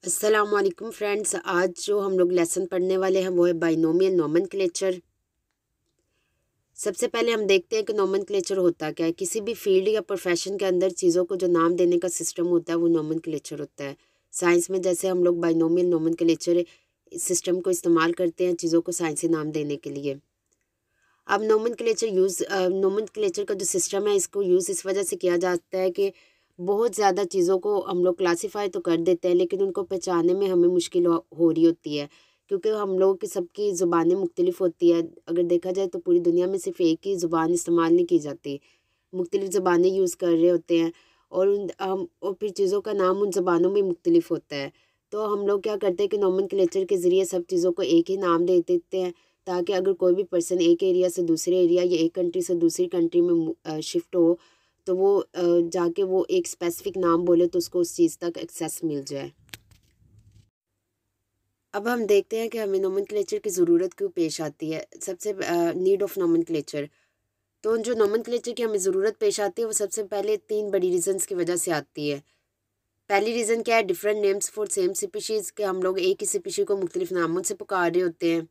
अस्सलामुअलैकुम फ्रेंड्स। आज जो हम लोग लेसन पढ़ने वाले हैं वो है बाइनोमियल नोमेनक्लेचर। सबसे पहले हम देखते हैं कि नोमेनक्लेचर होता क्या है। किसी भी फील्ड या प्रोफेशन के अंदर चीज़ों को जो नाम देने का सिस्टम होता है वो नोमेनक्लेचर होता है। साइंस में जैसे हम लोग बाइनोमियल नोमेनक्लेचर सिस्टम को इस्तेमाल करते हैं चीज़ों को साइंसी नाम देने के लिए। अब नोमेनक्लेचर का जो सिस्टम है इसको यूज़ इस वजह से किया जाता है कि बहुत ज़्यादा चीज़ों को हम लोग क्लासीफाई तो कर देते हैं लेकिन उनको पहचानने में हमें मुश्किल हो रही होती है, क्योंकि हम लोगों की सबकी ज़ुबानें मुख्तलिफ होती है। अगर देखा जाए तो पूरी दुनिया में सिर्फ एक ही ज़ुबान इस्तेमाल नहीं की जाती, मुख्तलिफ ज़ुबानें यूज़ कर रहे होते हैं और फिर चीज़ों का नाम उन ज़ुबानों में मुख्तलिफ होता है। तो हम लोग क्या करते हैं कि नोमेनक्लेचर के ज़रिए सब चीज़ों को एक ही नाम दे देते हैं, ताकि अगर कोई भी पर्सन एक एरिया से दूसरे एरिया या एक कंट्री से दूसरी कंट्री में शिफ्ट हो तो वो जाके वो एक स्पेसिफिक नाम बोले तो उसको उस चीज़ तक एक्सेस मिल जाए। अब हम देखते हैं कि हमें नोमेनक्लेचर की ज़रूरत क्यों पेश आती है। सबसे नीड ऑफ नोमेनक्लेचर, तो जो नोमेनक्लेचर की हमें ज़रूरत पेश आती है वो सबसे पहले तीन बड़ी रीज़न्स की वजह से आती है। पहली रीज़न क्या है, different names for same species, के हम लोग एक ही स्पीशी को मुख्तलिफ नामों से पुकार रहे होते हैं,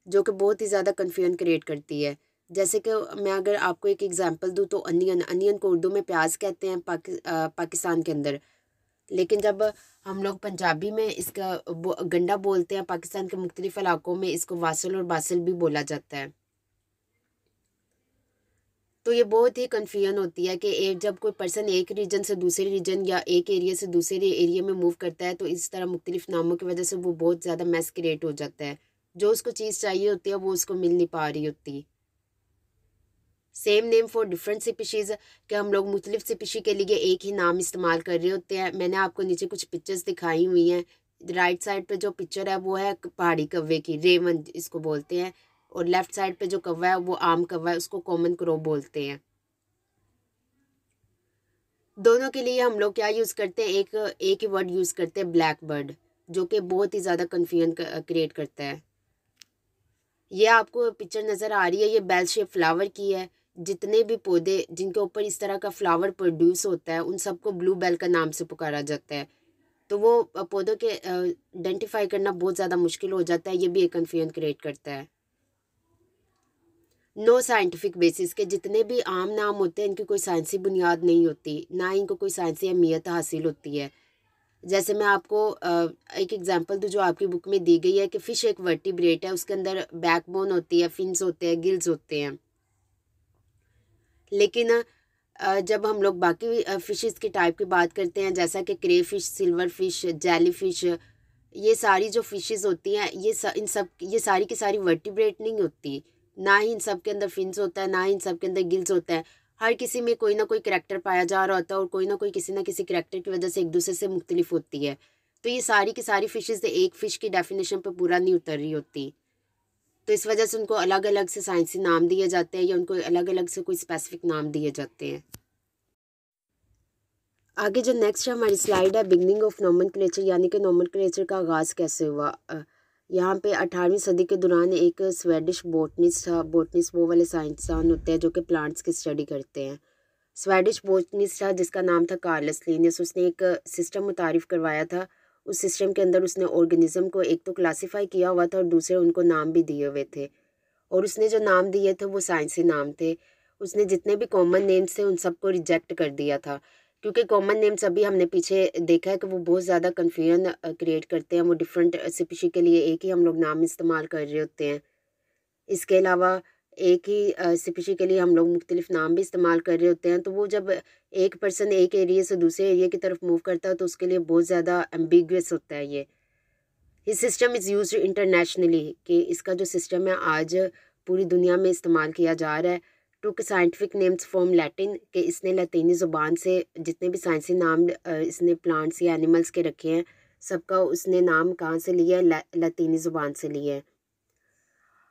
जो कि बहुत ही ज़्यादा कन्फ्यूजन क्रिएट करती है। जैसे कि मैं अगर आपको एक एग्जांपल दूँ तो अनियन को उर्दू में प्याज कहते हैं पाकिस्तान के अंदर, लेकिन जब हम लोग पंजाबी में इसका गंडा बोलते हैं, पाकिस्तान के मुख्तलिफ इलाकों में इसको वासल और बासल भी बोला जाता है। तो ये बहुत ही कन्फ्यूजन होती है कि जब कोई पर्सन एक रीजन से दूसरे रीजन या एक एरिया से दूसरे एरिया में मूव करता है तो इस तरह मुख्तलिफ नामों की वजह से वो बहुत ज़्यादा मैस क्रिएट हो जाता है। जो उसको चीज़ चाहिए होती है वो उसको मिल नहीं पा रही होती। Same name for different species, कि हम लोग मुख्तलिफ स्पीशी के लिए एक ही नाम इस्तेमाल कर रहे होते हैं। मैंने आपको नीचे कुछ पिक्चर्स दिखाई हुई हैं। राइट साइड पे जो पिक्चर है वो है पहाड़ी कव्वे की, रेवन इसको बोलते हैं, और लेफ्ट साइड पे जो कव्वा है वो आम कव्वा है, उसको कॉमन क्रो बोलते हैं। दोनों के लिए हम लोग क्या यूज़ करते हैं, एक ही वर्ड यूज़ करते हैं, ब्लैक बर्ड, जो कि बहुत ही ज़्यादा कन्फ्यूजन क्रिएट करता है। ये आपको पिक्चर नज़र आ रही है, ये बेल शेप फ्लावर की है। जितने भी पौधे जिनके ऊपर इस तरह का फ्लावर प्रोड्यूस होता है उन सबको ब्लू बेल का नाम से पुकारा जाता है। तो वो पौधों के आइडेंटिफाई करना बहुत ज़्यादा मुश्किल हो जाता है, ये भी एक कन्फ्यूजन क्रिएट करता है। नो साइंटिफिक बेसिस, के जितने भी आम नाम होते हैं इनकी कोई साइंसी बुनियाद नहीं होती, ना इनको कोई साइंसी अहमियत हासिल होती है। जैसे मैं आपको एक एग्जांपल दूँ जो आपकी बुक में दी गई है कि फ़िश एक वर्टिब्रेट है, उसके अंदर बैकबोन होती है, फिन्स होते हैं, गिल्स होते हैं। लेकिन जब हम लोग बाकी फ़िशेज़ के टाइप की बात करते हैं, जैसा कि crayfish, silverfish, jellyfish, ये सारी जो फ़िशेज़ होती हैं ये सारी की सारी वर्टिब्रेट नहीं होती। ना ही इन सब के अंदर फिन्स होता है, ना ही इन सब के अंदर गिल्स होता है। हर किसी में कोई ना कोई करैक्टर पाया जा रहा होता है और कोई ना कोई किसी ना किसी करैक्टर की वजह से एक दूसरे से मुख्तलिफ होती है। तो ये सारी की सारी फ़िशेज़ एक फ़िश की डेफिनेशन पे पूरा नहीं उतर रही होती। तो इस वजह से उनको अलग-अलग से साइंसी नाम दिए जाते हैं या उनको अलग-अलग से कोई स्पेसिफिक नाम दिए जाते हैं। आगे जो नेक्स्ट हमारी स्लाइड है, बिगनिंग ऑफ नोमेनक्लेचर, यानी कि नोमेनक्लेचर का आगाज़ कैसे हुआ। यहाँ पे 18वीं सदी के दौरान एक स्वेडिश बोटनिस्ट था। बोटनिस्ट वो वाले साइंसदान होते हैं जो कि प्लांट्स की स्टडी करते हैं। स्वेडिश बोटनिस्ट था जिसका नाम था कार्लस लिनियस। उसने एक सिस्टम मुतारिफ करवाया था। उस सिस्टम के अंदर उसने ऑर्गेनिज्म को एक तो क्लासीफाई किया हुआ था और दूसरे उनको नाम भी दिए हुए थे, और उसने जो नाम दिए थे वो साइंसी नाम थे। उसने जितने भी कॉमन नेम्स थे उन सबको रिजेक्ट कर दिया था, क्योंकि कॉमन नेम्स अभी हमने पीछे देखा है कि वो बहुत ज़्यादा कन्फ्यूजन क्रिएट करते हैं। वो डिफरेंट स्पीशी के लिए एक ही हम लोग नाम इस्तेमाल कर रहे होते हैं। इसके अलावा एक ही स्पीशी के लिए हम लोग मुख्तलिफ नाम भी इस्तेमाल कर रहे होते हैं। तो वो जब एक पर्सन एक एरिया से दूसरे एरिया की तरफ मूव करता है तो उसके लिए बहुत ज़्यादा एम्बिगुअस होता है ये। His system is used internationally, कि इसका जो सिस्टम है आज पूरी दुनिया में इस्तेमाल किया जा रहा है। टुक साइंटिफिक नेम्स फ्रॉम लैटिन, कि इसने लतीनी ज़ुबान से जितने भी साइंसी नाम इसने प्लांट्स या एनिमल्स के रखे हैं सबका उसने नाम कहाँ से लिया है, लतीनी ज़ुबान से लिया है।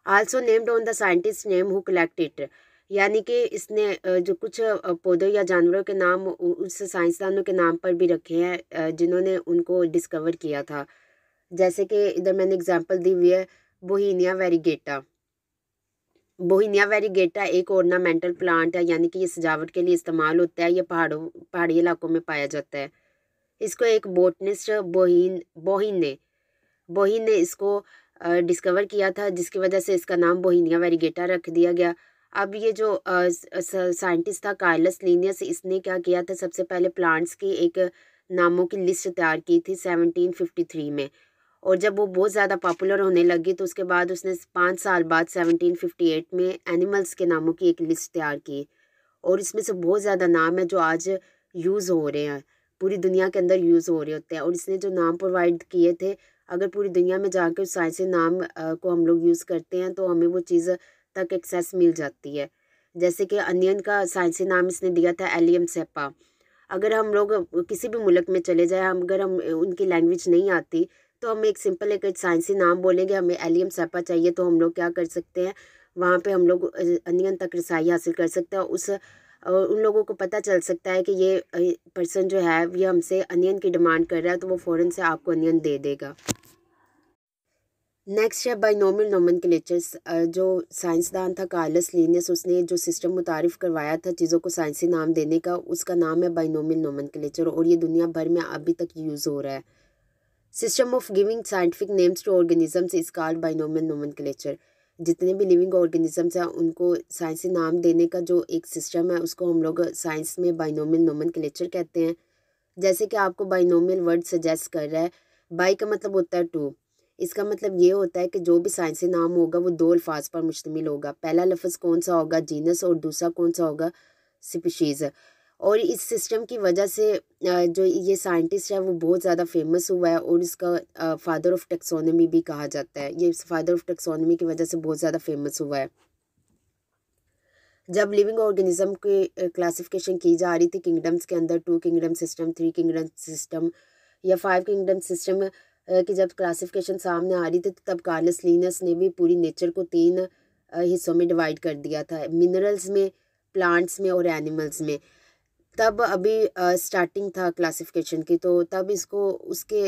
Also named on the scientist name who collect it, यानी कि इसने जो कुछ पौधों या जानवरों के नाम उस साइंसदानों के नाम पर भी रखे हैं जिन्होंने उनको डिस्कवर किया था। जैसे कि इधर मैंने एग्जांपल दी हुई है, बोहीनिया वेरीगेटा। बोहीनिया वेरीगेटा एक ऑर्नामेंटल प्लांट है, यानी कि ये सजावट के लिए इस्तेमाल होता है। ये पहाड़ी इलाकों में पाया जाता है। इसको एक बोटनिस्ट बोहीन ने इसको डिस्कवर किया था, जिसकी वजह से इसका नाम बोहीनिया वेरीगेटा रख दिया गया। अब ये जो साइंटिस्ट था कार्लस लिनियस, इसने क्या किया था, सबसे पहले प्लांट्स की एक नामों की लिस्ट तैयार की थी 1753 में। और जब वो बहुत ज़्यादा पॉपुलर होने लगी तो उसके बाद उसने 5 साल बाद 1758 में एनिमल्स के नामों की एक लिस्ट तैयार की। और इसमें से बहुत ज़्यादा नाम है जो आज यूज़ हो रहे हैं, पूरी दुनिया के अंदर यूज़ हो रहे होते हैं। और इसने जो नाम प्रोवाइड किए थे, अगर पूरी दुनिया में जाकर उस साइंसी नाम को हम लोग यूज़ करते हैं तो हमें वो चीज़ तक एक्सेस मिल जाती है। जैसे कि अनियन का साइंसी नाम इसने दिया था एलियम सेपा। अगर हम लोग किसी भी मुल्क में चले जाए, हम अगर हम उनकी लैंग्वेज नहीं आती तो हम एक सिंपल एक साइंसी नाम बोलेंगे, हमें एलियम सेपा चाहिए, तो हम लोग क्या कर सकते हैं, वहाँ पे हम लोग अनियन तक रसाई हासिल कर सकते हैं। उन लोगों को पता चल सकता है कि ये पर्सन जो है ये हमसे अनियन की डिमांड कर रहा है, तो वो फ़ौरन से आपको अनियन दे देगा। नेक्स्ट है बाइनोमियल नोमेनक्लेचर्स। जो साइंसदान था कार्लस लिनियस, उसने जो सिस्टम मुतारिफ़ करवाया था चीज़ों को साइंसी नाम देने का, उसका नाम है बाइनोमियल नोमेनक्लेचर, और ये दुनिया भर में अभी तक यूज़ हो रहा है। System of giving scientific names to organisms is called binomial nomenclature. जितने भी लिविंग ऑर्गेनिजम्स हैं उनको साइंसी नाम देने का जो एक सिस्टम है उसको हम लोग साइंस में बाइनोमियल नोमेनक्लेचर कहते हैं। जैसे कि आपको बाइनोमियल वर्ड सजेस्ट कर रहा है, बाई का मतलब होता है टू। इसका मतलब ये होता है कि जो भी साइंसी नाम होगा वो दो अल्फाज पर मुश्तमिल होगा। पहला लफ्ज़ कौन सा होगा, जीनस, और दूसरा कौन सा होगा, स्पीशीज़। और इस सिस्टम की वजह से जो ये साइंटिस्ट है वो बहुत ज़्यादा फेमस हुआ है, और इसका फादर ऑफ टेक्सोनॉमी भी कहा जाता है। ये फादर ऑफ टेक्सोनॉमी की वजह से बहुत ज़्यादा फेमस हुआ है। जब लिविंग ऑर्गेनिज्म की क्लासिफिकेशन की जा रही थी किंगडम्स के अंदर, 2 किंगडम सिस्टम, 3 किंगडम सिस्टम या 5 किंगडम सिस्टम की जब क्लासिफिकेशन सामने आ रही थी, तो तब कार्लस लिनस ने भी पूरी नेचर को 3 हिस्सों में डिवाइड कर दिया था, मिनरल्स में, प्लांट्स में और एनिमल्स में। तब अभी स्टार्टिंग था क्लासिफिकेशन की, तो तब इसको उसके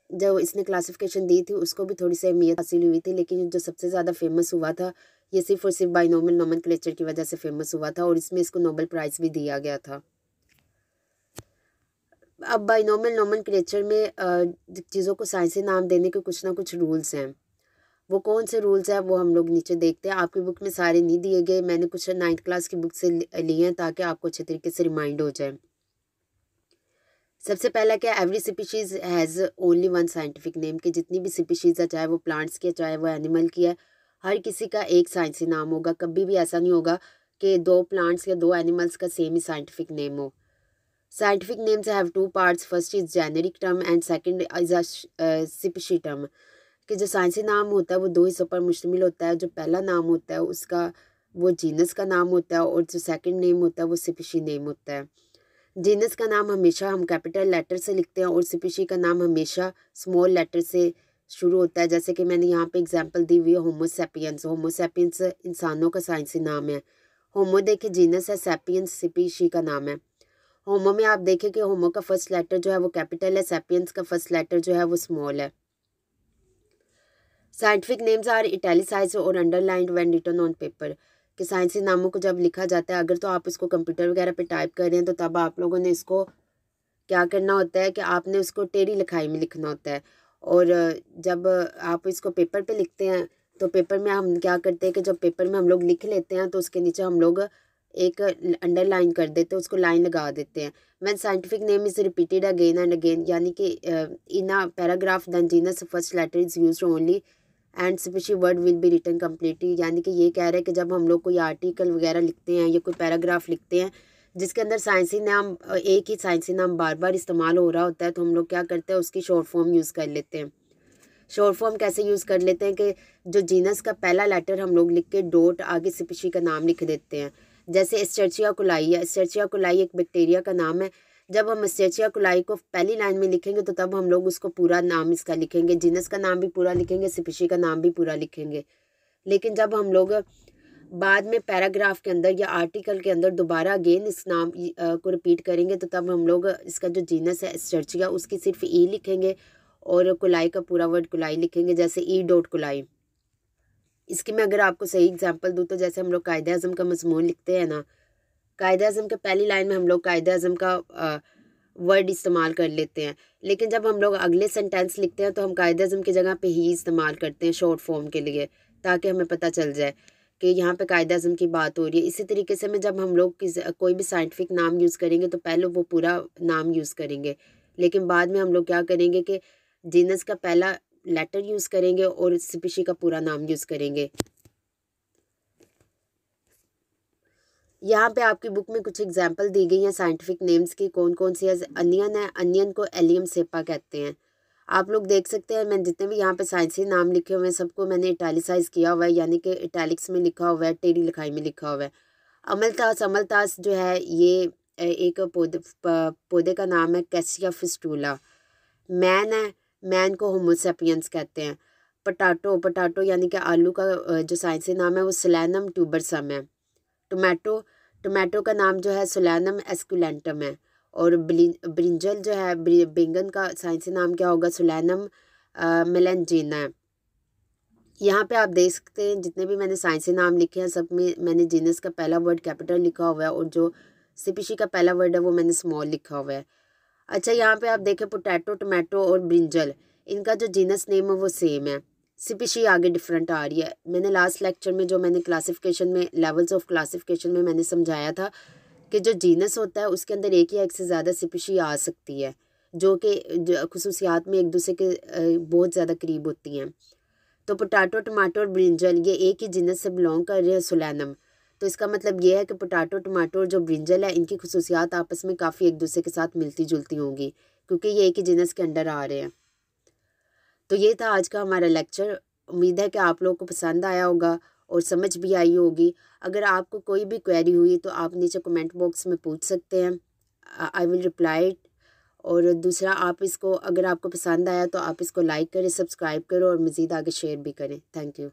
जो इसने क्लासिफिकेशन दी थी उसको भी थोड़ी सी अहमियत हासिल हुई थी, लेकिन जो सबसे ज़्यादा फेमस हुआ था ये सिर्फ और सिर्फ बाइनोमियल नोमेनक्लेचर की वजह से फेमस हुआ था, और इसमें इसको नोबेल प्राइज़ भी दिया गया था। अब बाइनोमियल नोमेनक्लेचर में चीज़ों को साइंसी नाम देने के कुछ ना कुछ रूल्स हैं। वो कौन से रूल्स हैं वो हम लोग नीचे देखते हैं। आपकी बुक में सारे नहीं दिए गए, मैंने कुछ 9th क्लास की बुक से लिए हैं ताकि आपको अच्छे तरीके से रिमाइंड हो जाए। सबसे पहला क्या, every species has only one scientific name, कि जितनी भी स्पीशीज़ है, चाहे वो प्लांट्स की है चाहे वो एनिमल की है, हर किसी का एक साइंसी नाम होगा। कभी भी ऐसा नहीं होगा कि 2 प्लांट्स या 2 एनिमल्स का सेम ही साइंटिफिक नेम हो। Scientific names have 2 parts, first is generic term and second is a species term. कि जो साइंसी नाम होता है वो 2 हिस्सों पर मुश्तमिल होता है। जो पहला नाम होता है उसका वो जीनस का नाम होता है, और जो सेकंड नेम होता है वो स्पीशी नेम होता है। जीनस का नाम हमेशा हम कैपिटल लेटर से लिखते हैं और स्पीशी का नाम हमेशा स्मॉल लेटर से शुरू होता है। जैसे कि मैंने यहाँ पे एग्जांपल दी हुई है, होमो सैपियंस। होमो सैपियंस इंसानों का साइंसी नाम है। होमो देखिए जीनस है, सैपियंस स्पीशी का नाम है। होमो में आप देखें कि होमो का फर्स्ट लेटर जो है वो कैपिटल है, सैपियंस का फर्स्ट लेटर जो है वो स्मॉल है। साइंटिफिक नेम्स आर इटैलिसाइज्ड और underlined when written on paper. कि साइंसी नामों को जब लिखा जाता है, अगर तो आप इसको कंप्यूटर वगैरह पे टाइप कर रहे हैं तो तब आप लोगों ने इसको क्या करना होता है कि आपने उसको टेढ़ी लिखाई में लिखना होता है। और जब आप इसको पेपर पे लिखते हैं तो पेपर में हम क्या करते हैं कि जब पेपर में हम लोग लिख लेते हैं तो उसके नीचे हम लोग एक अंडरलाइन कर देते हैं, उसको लाइन लगा देते हैं। When scientific name is repeated again and again, यानी कि in a paragraph then genus first letter is used only and specially word will be written completely. यानी कि ये कह रहे हैं कि जब हम लोग कोई आर्टिकल वगैरह लिखते हैं या कोई पैराग्राफ लिखते हैं जिसके अंदर साइंसी नाम एक ही साइंसी नाम बार बार इस्तेमाल हो रहा होता है, तो हम लोग क्या करते हैं उसकी शॉर्ट फॉर्म यूज़ कर लेते हैं। शॉर्ट फॉर्म कैसे यूज़ कर लेते हैं कि जो जीनस का पहला लेटर हम लोग लिख के डॉट आगे स्पीशी का नाम लिख देते हैं। जैसे एस्चर्चिया कोलाई है, एस्चर्चिया कोलाई एक बैक्टीरिया का नाम है। जब हम एस्चर्चिया कोलाई को पहली लाइन में लिखेंगे तो तब हम लोग उसको पूरा नाम इसका लिखेंगे, जीनस का नाम भी पूरा लिखेंगे, स्पीशी का नाम भी पूरा लिखेंगे। लेकिन जब हम लोग बाद में पैराग्राफ के अंदर या आर्टिकल के अंदर दोबारा अगेन इस नाम को रिपीट करेंगे तो तब हम लोग इसका जो जीनस है एस्चर्चिया उसकी सिर्फ ई लिखेंगे और कुलाई का पूरा वर्ड कुलाई लिखेंगे, जैसे ई डॉट कुलाई। इसकी मैं अगर आपको सही एग्जांपल दूँ तो जैसे हम लोग कायदे आज़म का मज़मून लिखते हैं ना, कायदे आज़म के पहली लाइन में हम लोग कायदे आज़म का वर्ड इस्तेमाल कर लेते हैं, लेकिन जब हम लोग अगले सेंटेंस लिखते हैं तो हम कायदे अज़म की जगह पे ही इस्तेमाल करते हैं शॉर्ट फॉर्म के लिए, ताकि हमें पता चल जाए कि यहाँ पे कायदे अज़म की बात हो रही है। इसी तरीके से जब हम लोग कोई भी साइंटिफिक नाम यूज़ करेंगे तो पहले वो पूरा नाम यूज़ करेंगे, लेकिन बाद में हम लोग क्या करेंगे कि जीनस का पहला लेटर यूज़ करेंगे और स्पीशी का पूरा नाम यूज़ करेंगे। यहाँ पे आपकी बुक में कुछ एग्जाम्पल दी गई हैं साइंटिफिक नेम्स की, कौन कौन सी है। अनियन है, अनियन को एलियम सेपा कहते हैं। आप लोग देख सकते हैं मैं जितने भी यहाँ पे साइंसी नाम लिखे हुए हैं सबको मैंने इटैलिसाइज किया हुआ है, यानी कि इटैलिक्स में लिखा हुआ है, टेढ़ी लिखाई में लिखा हुआ है। अमलतास, अमलतास जो है ये एक पौधे का नाम है, कैसिया फिस्टूला। मैन है, मैन को होमो सैपियंस कहते हैं। पटाटो, पटाटो यानी कि आलू का जो साइंसी नाम है वो सोलैनम ट्यूबरसम है। टोमेटो, टोमेटो का नाम जो है सोलैनम एस्कुलेंटम है। और ब्रिंजल जो है, बैंगन का साइंसी नाम क्या होगा, सोलैनम मेलेंजीना है। यहाँ पे आप देख सकते हैं जितने भी मैंने साइंसी नाम लिखे हैं सब में मैंने जीनस का पहला वर्ड कैपिटल लिखा हुआ है और जो स्पीशी का पहला वर्ड है वो मैंने स्मॉल लिखा हुआ है। अच्छा, यहाँ पे आप देखें पोटैटो, टोमेटो और ब्रिंजल, इनका जो जीनस नेम है वो सेम है, स्पीशी आगे डिफरेंट आ रही है। मैंने लास्ट लेक्चर में जो मैंने क्लासिफिकेशन में लेवल्स ऑफ क्लासिफिकेशन में मैंने समझाया था कि जो जीनस होता है उसके अंदर एक या एक से ज़्यादा स्पीशी आ सकती है, जो कि खुसूसियात में एक दूसरे के बहुत ज़्यादा करीब होती हैं। तो पोटैटो, टमाटो और ब्रिंजल ये एक ही जीनस से बिलोंग कर रहे हैं, सोलैनम। तो इसका मतलब ये है कि पोटैटो, टमाटो और जो ब्रिंजल है इनकी खुसूसियात आपस में काफ़ी एक दूसरे के साथ मिलती जुलती होंगी, क्योंकि ये एक ही जीनस के अंडर आ रहे हैं। तो ये था आज का हमारा लेक्चर। उम्मीद है कि आप लोगों को पसंद आया होगा और समझ भी आई होगी। अगर आपको कोई भी क्वेरी हुई तो आप नीचे कमेंट बॉक्स में पूछ सकते हैं, आई विल रिप्लाई। और दूसरा, आप इसको अगर आपको पसंद आया तो आप इसको लाइक करें, सब्सक्राइब करो और मज़ीद आगे शेयर भी करें। Thank you.